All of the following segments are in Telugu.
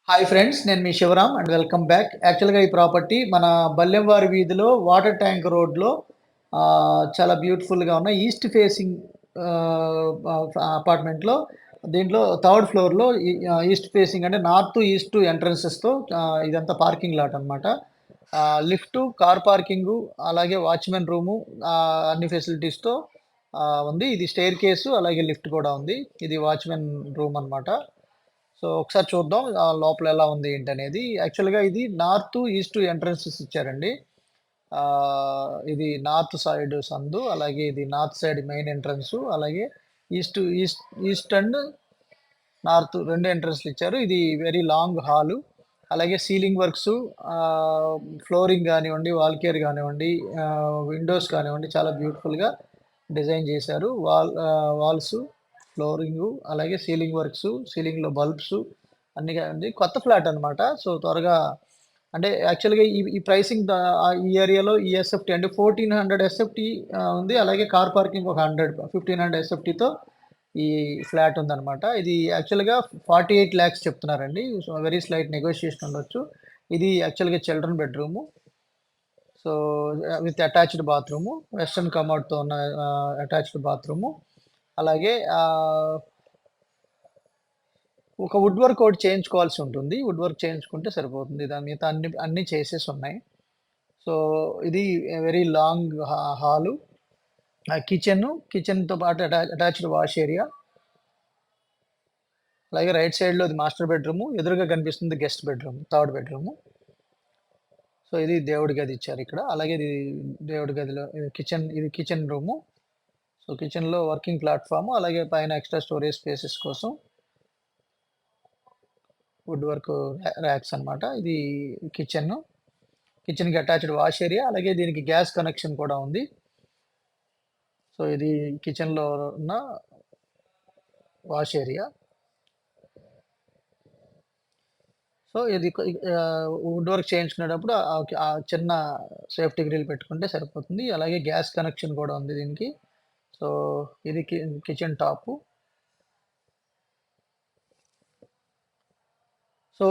Hi friends. నేను మీ శివరామ్ అండ్ వెల్కమ్ బ్యాక్. యాక్చువల్‌గా ఈ ప్రాపర్టీ మన బల్లెంవారి వీధిలో వాటర్ ట్యాంక్ రోడ్‌లో చాలా బ్యూటిఫుల్‌గా ఉన్న ఈస్ట్ ఫేసింగ్ అపార్ట్మెంట్‌లో దీంట్లో థర్డ్ ఫ్లోర్‌లో ఈస్ట్ ఫేసింగ్ అంటే నార్త్, ఈస్ట్ ఎంట్రన్సెస్‌తో ఇదంతా పార్కింగ్ లాట్ అనమాట. లిఫ్టు, కార్ పార్కింగు, అలాగే వాచ్‌మెన్ రూము, అన్ని ఫెసిలిటీస్‌తో ఉంది. ఇది స్టెయిర్ కేసు అలాగే లిఫ్ట్ కూడా ఉంది. ఇది వాచ్‌మెన్ రూమ్ అనమాట. సో, ఒకసారి చూద్దాం లోపల ఎలా ఉంది ఏంటనేది. యాక్చువల్‌గా ఇది నార్త్, ఈస్ట్ ఎంట్రన్సెస్ ఇచ్చారండి. ఇది నార్త్ సైడ్ సందు, అలాగే ఇది నార్త్ సైడ్ మెయిన్ ఎంట్రన్సు, అలాగే east east east and north 2 ఎంట్రన్స్‌లు ఇచ్చారు. ఇది వెరీ లాంగ్ హాలు. అలాగే సీలింగ్ వర్క్సు, ఫ్లోరింగ్ గానివ్వండి, వాల్ కేర్ గానివ్వండి, విండోస్ కానివ్వండి చాలా బ్యూటిఫుల్‌గా డిజైన్ చేశారు. వాల్సు, ఫ్లోరింగు, అలాగే సీలింగ్ వర్క్సు, సీలింగ్‌లో బల్బ్సు అన్నీ ఉంది. కొత్త ఫ్లాట్ అనమాట. సో, త్వరగా అంటే యాక్చువల్‌గా ఈ ఈ ప్రైసింగ్ ఈ ఏరియాలో ఈ ఎస్ఎఫ్టీ అంటే 1400 ఎస్ఎఫ్టీ ఉంది. అలాగే కార్ పార్కింగ్ ఒక 1500 ఎస్ఎఫ్టీతో ఈ ఫ్లాట్ ఉందనమాట. ఇది యాక్చువల్‌గా 48 లాక్స్ చెప్తున్నారండి. సో, వెరీ స్లైట్ నెగోషియేషన్ ఉండొచ్చు. ఇది యాక్చువల్‌గా children bedroom. So, with attached bathroom, western కమోడ్‌తో ఉన్న అటాచ్డ్ బాత్రూము. అలాగే ఒక వుడ్ వర్క్ ఒకటి చేయించుకోవాల్సి ఉంటుంది. వుడ్ వర్క్ చేయించుకుంటే సరిపోతుంది. దాని మిగతా అన్నీ చేసేసున్నాయి. సో, ఇది వెరీ లాంగ్ హాలు. కిచెన్‌తో పాటు అటాచ్డ్ వాష్ ఏరియా. అలాగే రైట్ సైడ్‌లో ఇది మాస్టర్ బెడ్‌రూము. ఎదురుగా కనిపిస్తుంది guest bedroom, third bedroom. So, ఇది దేవుడి గది ఇచ్చారిక్కడ. అలాగే ఇది దేవుడి గదిలో ఇది కిచెన్ రూము. సో, కిచెన్‌లో వర్కింగ్ ప్లాట్‌ఫార్మ్, అలాగే పైన ఎక్స్‌ట్రా స్టోరేజ్ స్పేసెస్ కోసం వుడ్ వర్క్ ర్యాక్స్ అన్నమాట. ఇది కిచెను. కిచెన్‌కి అటాచ్డ్ వాష్ ఏరియా, అలాగే దీనికి గ్యాస్ కనెక్షన్ కూడా ఉంది. సో, ఇది కిచెన్‌లో ఉన్న వాష్ ఏరియా. సో, ఇది వుడ్ వర్క్ చేయించుకునేటప్పుడు ఆ చిన్న సేఫ్టీ గ్రిల్ పెట్టుకుంటే సరిపోతుంది. అలాగే గ్యాస్ కనెక్షన్ కూడా ఉంది దీనికి. సో, ఇది కిచెన్ టాపు. సో,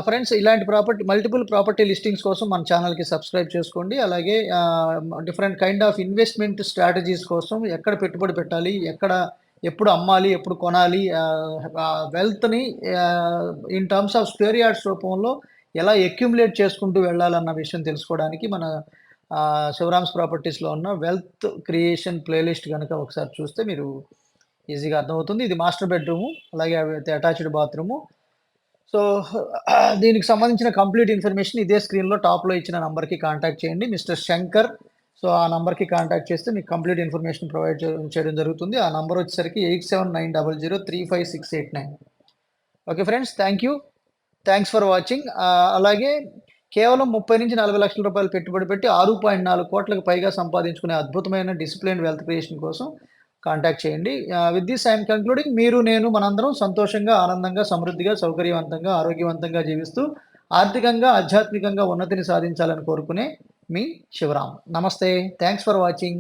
ఫ్రెండ్స్, ఇలాంటి మల్టిపుల్ ప్రాపర్టీ లిస్టింగ్స్ కోసం మన ఛానల్‌కి సబ్స్క్రైబ్ చేసుకోండి. అలాగే different kind of investment strategies కోసం ఎక్కడ పెట్టుబడి పెట్టాలి, ఎప్పుడు అమ్మాలి, ఎప్పుడు కొనాలి, వెల్త్‌ని in terms of square yards రూపంలో ఎలా అక్యుములేట్ చేసుకుంటూ వెళ్ళాలన్న విషయం తెలుసుకోవడానికి మన శివరామ్స్ ప్రాపర్టీస్‌లో ఉన్న వెల్త్ క్రియేషన్ ప్లేలిస్ట్ గనక ఒకసారి చూస్తే మీరు ఈజీగా అర్థమవుతుంది. ఇది మాస్టర్ బెడ్‌రూము, అలాగే అటాచ్డ్ బాత్రూము. సో, దీనికి సంబంధించిన కంప్లీట్ ఇన్ఫర్మేషన్ ఇదే స్క్రీన్‌లో టాప్‌లో ఇచ్చిన నంబర్‌కి కాంటాక్ట్ చేయండి. మిస్టర్ శంకర్. సో, ఆ నంబర్‌కి కాంటాక్ట్ చేస్తే మీకు కంప్లీట్ ఇన్ఫర్మేషన్ ప్రొవైడ్ చేయడం జరుగుతుంది. ఆ నంబర్ వచ్చేసరికి 8790035689. Okay friends. Thank you. Thanks for watching. అలాగే కేవలం 30-40 లక్షల రూపాయలు పెట్టుబడి పెట్టి 6.4 కోట్లకు పైగా సంపాదించుకునే అద్భుతమైన డిసిప్లిన్డ్ వెల్త్ క్రియేషన్ కోసం కాంటాక్ట్ చేయండి. With this I am concluding. నేను మనందరం సంతోషంగా, ఆనందంగా, సమృద్ధిగా, సౌకర్యవంతంగా, ఆరోగ్యవంతంగా జీవిస్తూ ఆర్థికంగా, ఆధ్యాత్మికంగా ఉన్నతిని సాధించాలని కోరుకునే మీ శివరామ్. నమస్తే. Thanks for watching.